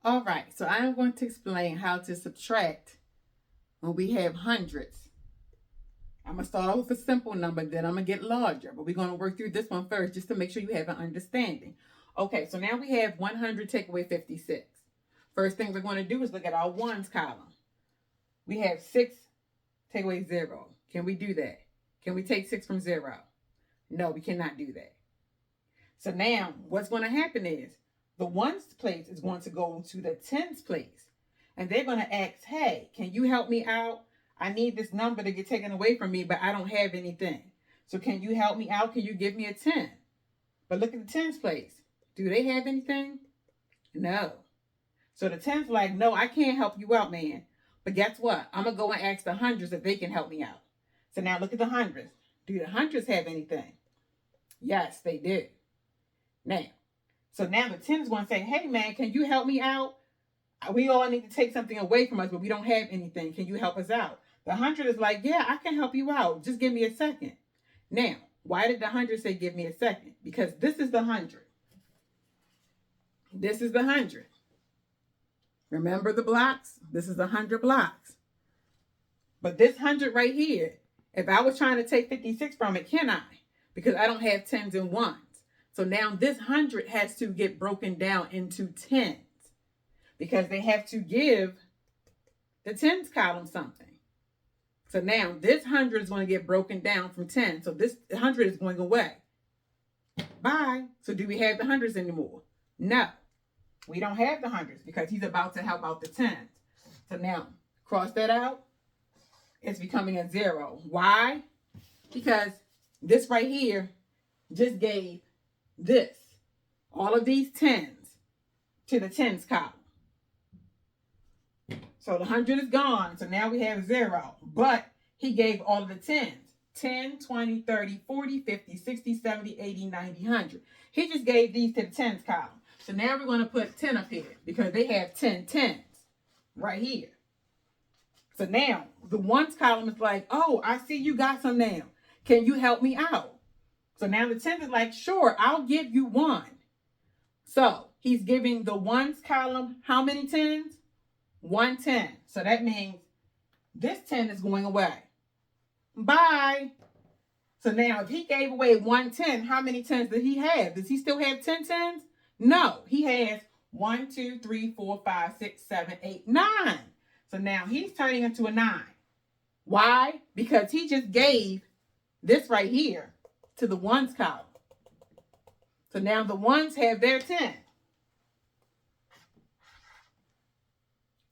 All right, so I'm going to explain how to subtract when we have hundreds. I'm going to start off with a simple number, then I'm going to get larger. But we're going to work through this one first just to make sure you have an understanding. Okay, so now we have 100 take away 56. First thing we're going to do is look at our ones column. We have 6 take away 0. Can we do that? Can we take 6 from 0? No, we cannot do that. So now what's going to happen is the ones place is going to go to the tens place. And they're going to ask, hey, can you help me out? I need this number to get taken away from me, but I don't have anything. So can you help me out? Can you give me a 10? But look at the tens place. Do they have anything? No. So the tens like, no, I can't help you out, man. But guess what? I'm going to go and ask the hundreds if they can help me out. So now look at the hundreds. Do the hundreds have anything? Yes, they do. Now, so now the 10 is going to say, hey, man, can you help me out? We all need to take something away from us, but we don't have anything. Can you help us out? The 100 is like, yeah, I can help you out. Just give me a second. Now, why did the 100 say give me a second? Because this is the 100. This is the 100. Remember the blocks? This is 100 blocks. But this 100 right here, if I was trying to take 56 from it, can I? Because I don't have 10s and 1s. So now this 100 has to get broken down into 10s because they have to give the 10s column something. So now this 100 is going to get broken down from 10. So this 100 is going away. Bye. So do we have the hundreds anymore? No, we don't have the hundreds because he's about to help out the 10s. So now cross that out. It's becoming a 0. Why? Because this right here just gave this, all of these 10s to the 10s column. So the 100 is gone. So now we have 0. But he gave all of the 10s. 10, 20, 30, 40, 50, 60, 70, 80, 90, 100. He just gave these to the 10s column. So now we're going to put 10 up here because they have 10 10s right here. So now the ones column is like, oh, I see you got some now. Can you help me out? So now the 10 is like, sure, I'll give you 1. So he's giving the ones column how many 10s? 1 10. So that means this 10 is going away. Bye. So now if he gave away 1 10, how many 10s does he have? Does he still have 10 10s? No, he has 1, 2, 3, 4, 5, 6, 7, 8, 9. So now he's turning into a 9. Why? Because he just gave this right here to the ones column. So now the ones have their 10.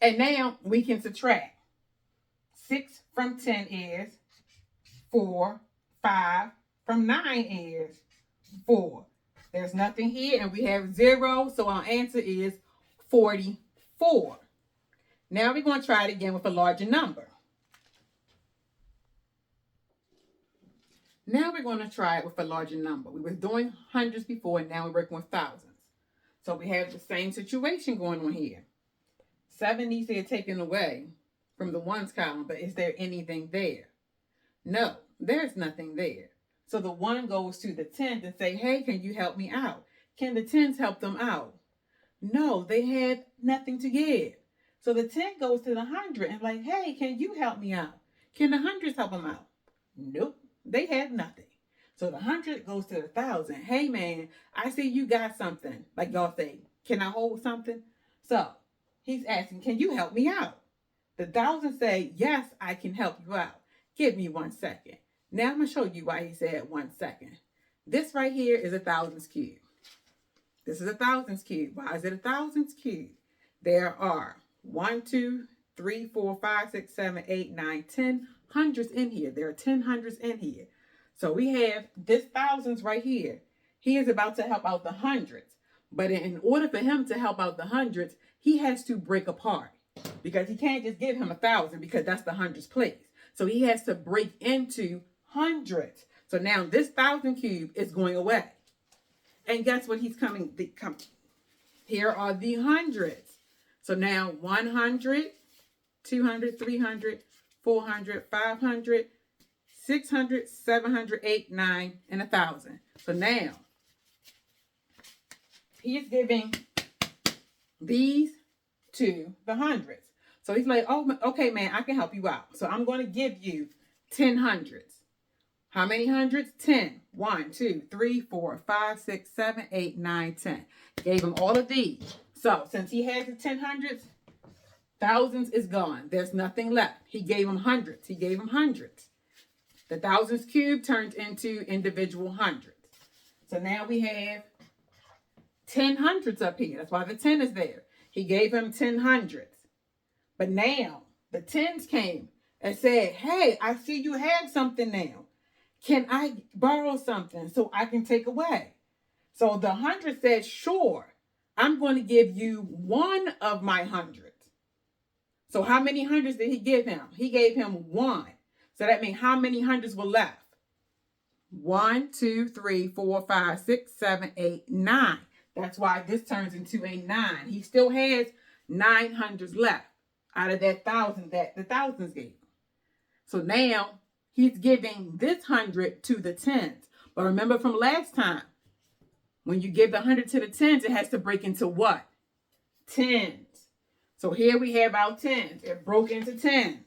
And now we can subtract. 6 from 10 is 4. 5 from 9 is 4. There's nothing here and we have 0. So our answer is 44. Now we're going to try it again with a larger number. Now we're going to try it with a larger number. We were doing hundreds before, and now we're working with thousands. So we have the same situation going on here. 7 needs to get taken away from the ones column, but is there anything there? No, there's nothing there. So the 1 goes to the 10s and say, hey, can you help me out? Can the 10s help them out? No, they had nothing to give. So the 10 goes to the 100 and like, hey, can you help me out? Can the hundreds help them out? Nope. They had nothing. So the 100 goes to the 1,000. Hey, man, I see you got something. Like y'all say, can I hold something? So he's asking, can you help me out? The 1,000 say, yes, I can help you out. Give me 1 second. Now I'm going to show you why he said 1 second. This right here is a thousands cube. This is a thousands cube. Why is it a thousands cube? There are 1, 2, 3, 4, 5, 6, 7, 8, 9, 10 hundreds in here. There are 10 hundreds in here. So we have this thousands right here. He is about to help out the hundreds. But in order for him to help out the hundreds, he has to break apart. Because he can't just give him 1,000 because that's the hundreds place. So he has to break into hundreds. So now this 1,000 cube is going away. And guess what he's coming? Here are the hundreds. So now 100, 200, 300, 400, 500, 600, 700, 8, 9, and 1,000. So now he is giving these to the hundreds. So he's like, oh, okay, man, I can help you out. So I'm going to give you 10 hundreds. How many hundreds? 10. 1, 2, 3, 4, 5, 6, 7, 8, 9, 10. Gave him all of these. So since he has the 10 hundreds, thousands is gone. There's nothing left. He gave him hundreds. He gave him hundreds. The thousands cube turned into individual hundreds. So now we have 10 hundreds up here. That's why the 10 is there. He gave him 10 hundreds. But now the tens came and said, hey, I see you have something now. Can I borrow something so I can take away? So the hundred said, sure, I'm going to give you one of my hundreds. So how many hundreds did he give him? He gave him one. So that means how many hundreds were left? 1, 2, 3, 4, 5, 6, 7, 8, 9. That's why this turns into a 9. He still has 9 hundreds left out of that 1,000 that the thousands gave him. So now he's giving this 100 to the tens. But remember from last time, when you give the 100 to the tens, it has to break into what? Tens. So here we have our tens. It broke into tens.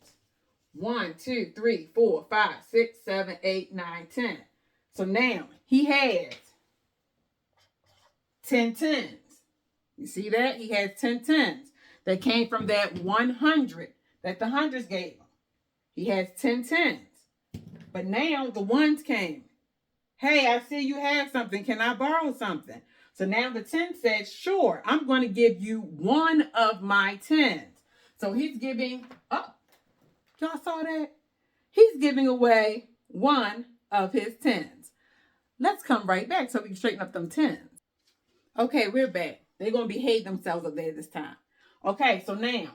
1, 2, 3, 4, 5, 6, 7, 8, 9, 10. So now he has 10 tens. You see that? He has 10 tens that came from that 100 that the hundreds gave him. He has 10 tens. But now the ones came. Hey, I see you have something. Can I borrow something? So now the 10 said, sure, I'm going to give you one of my tens. So he's giving, oh, y'all saw that? He's giving away one of his tens. Let's come right back so we can straighten up them tens. Okay, we're back. They're going to behave themselves up there this time. Okay, so now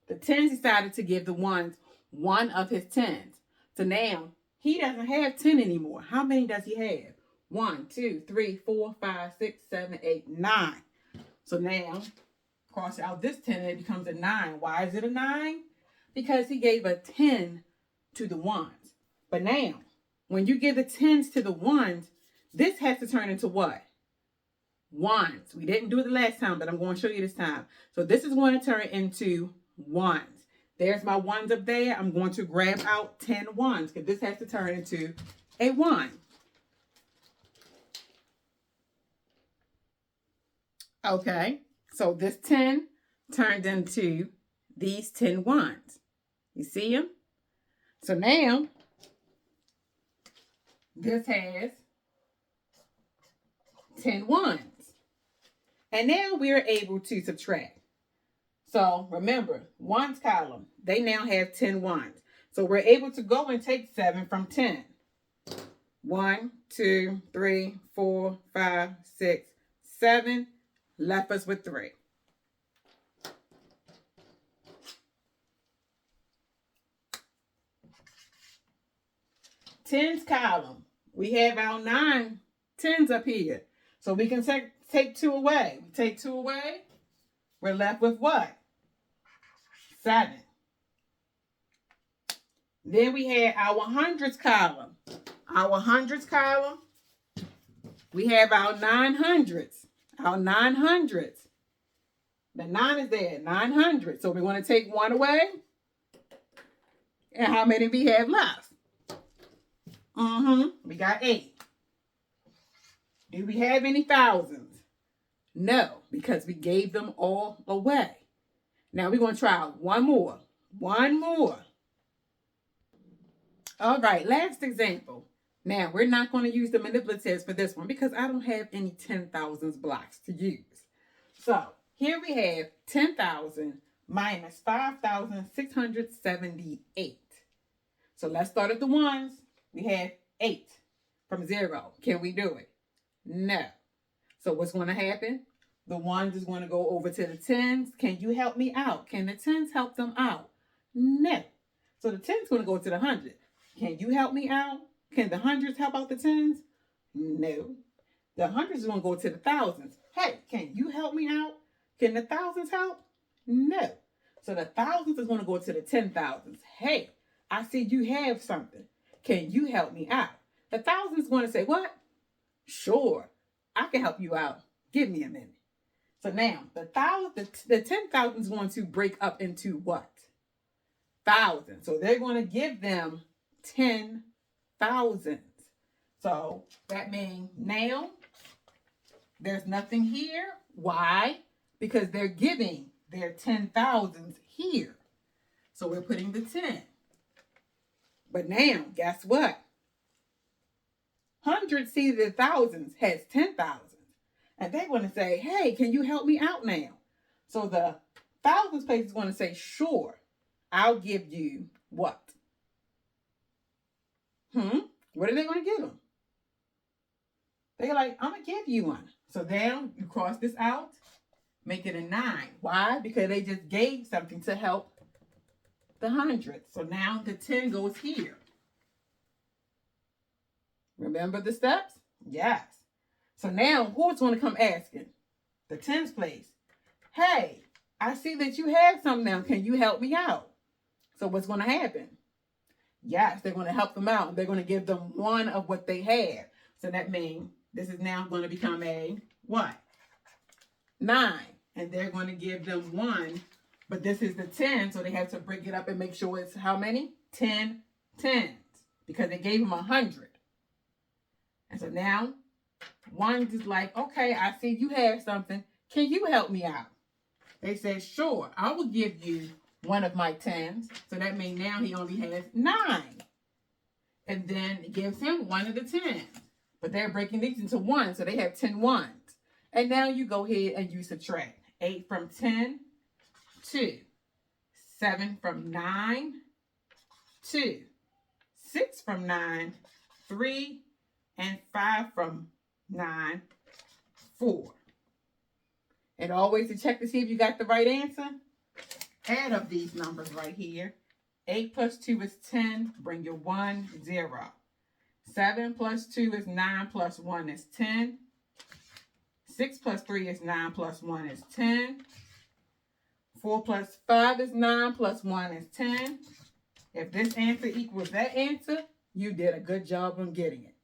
the tens decided to give the ones one of his tens. So now he doesn't have 10 anymore. How many does he have? 1, 2, 3, 4, 5, 6, 7, 8, 9. So now, cross out this 10 and it becomes a 9. Why is it a 9? Because he gave a 10 to the ones. But now, when you give the 10s to the ones, this has to turn into what? Ones. We didn't do it the last time, but I'm going to show you this time. So this is going to turn into ones. There's my ones up there. I'm going to grab out 10 ones because this has to turn into a 1. Okay, so this 10 turned into these 10 ones. You see them? So now, this has 10 ones. And now we're able to subtract. So remember, ones column, they now have 10 ones. So we're able to go and take 7 from 10. 1, 2, 3, 4, 5, 6, 7. Left us with 3. Tens column. We have our 9 tens up here. So we can take 2 away. We take 2 away. We're left with what? 7. Then we had our hundreds column. Our hundreds column. We have our 900s. Our 900s. The 9 is there. 900. So we want to take 1 away. And how many we have left? We got 8. Do we have any thousands? No, because we gave them all away. Now we're going to try one more. One more. All right, last example. Now, we're not going to use the manipulatives for this one because I don't have any 10,000s blocks to use. So, here we have 10,000 minus 5,678. So, let's start at the ones. We have 8 from 0. Can we do it? No. So, what's going to happen? The ones is going to go over to the tens. Can you help me out? Can the tens help them out? No. So, the tens going to go to the 100. Can you help me out? Can the hundreds help out the tens? No. The hundreds are going to go to the thousands. Hey, can you help me out? Can the thousands help? No. So the thousands is going to go to the 10,000s. Hey, I see you have something. Can you help me out? The thousands is going to say, what? Sure, I can help you out. Give me a minute. So now the 10,000 is going to break up into what? Thousand. So they're going to give them 10,000. So that means now there's nothing here. Why? Because they're giving their 10,000s here. So we're putting the 10. But now, guess what? Hundreds see the thousands has 10,000. And they're going to say, hey, can you help me out now? So the thousands place is going to say, sure, I'll give you what? What are they going to give them? They're like, I'm going to give you one. So now you cross this out, make it a 9. Why? Because they just gave something to help the hundreds. So now the 10 goes here. Remember the steps? Yes. So now who's going to come asking? The tens place. Hey, I see that you have some now. Can you help me out? So what's going to happen? Yes, they're going to help them out. They're going to give them one of what they have. So that means this is now going to become a what? 9. And they're going to give them 1. But this is the 10. So they have to break it up and make sure it's how many? 10 tens. Because they gave them 100. And so now, one is like, okay, I see you have something. Can you help me out? They said, sure, I will give you one of my 10s. So that means now he only has 9. And then it gives him one of the 10s. But they're breaking these into 1, so they have 10 ones. And now you go ahead and you subtract. 8 from 10, 2. 7 from 9, 2. 6 from 9, 3. And 5 from 9, 4. And always to check to see if you got the right answer, add up these numbers right here. 8 plus 2 is 10. Bring your 1, 0. 7 plus 2 is 9 plus 1 is 10. 6 plus 3 is 9 plus 1 is 10. 4 plus 5 is 9 plus 1 is 10. If this answer equals that answer, you did a good job on getting it.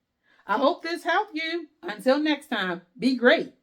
I hope this helped you. Until next time, be great.